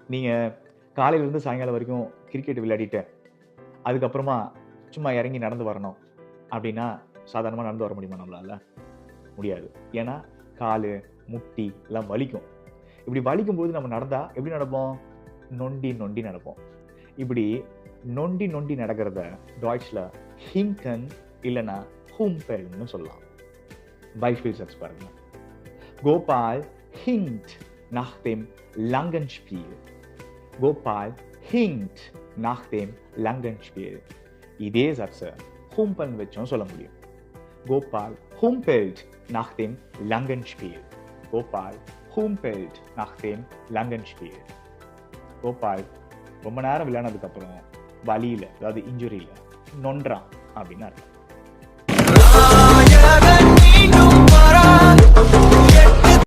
நீங்க காலையிலேருந்து சாயங்காலம் வரைக்கும் கிரிக்கெட் விளையாடிட்டு, அதுக்கப்புறமா சும்மா இறங்கி நடந்து வரணும் அப்படின்னா, சாதாரணமா நடந்து வர முடியுமா நம்மளால? முடியாது. ஏன்னா, காலு, முட்டி எல்லாம் வலிக்கும். இப்படி வலிக்கும்போது நம்ம நடந்தா எப்படி நடப்போம்? நொண்டி நொண்டி நடப்போம். இப்படி நொண்டி நொண்டி நடக்கிறத டாய்ச்ல ஹிங்கன் இல்லன்னா ஹும்பெல்ன்னு சொல்லலாம். Beispielsatz பாருங்க. Gopal hinkt nach dem langen Spiel. Gopal hinkt nach dem langen Spiel. இதே சட்ஸ ஹும்பன் வச்சும் சொல்ல முடியும். Gopal humpelt nach dem langen Spiel. Gopal humpelt nach dem langen Spiel. Gopal ரொம்ப நேரம் விளையாடுனதுக்கு அப்புறம் வலியில, அதாவது இன்ஜுரியில நொன்றான் அப்படின்னு அர்த்தம்.